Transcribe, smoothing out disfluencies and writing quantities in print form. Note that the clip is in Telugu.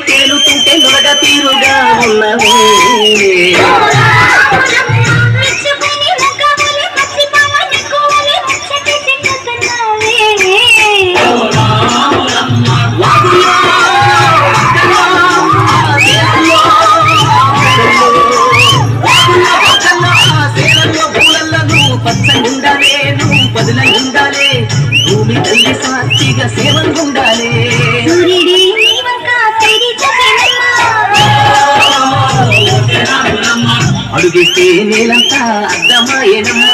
తేలుతుంటే నొరగ తీరుగా ఉన్నవే పచ్చగుండాలే నువ్వు పదులగుండాలే భూమి తల్లి సాక్షిగా సేవంగుండాలే అడుగిస్తే నేలంతా అర్థమాయనమ్మా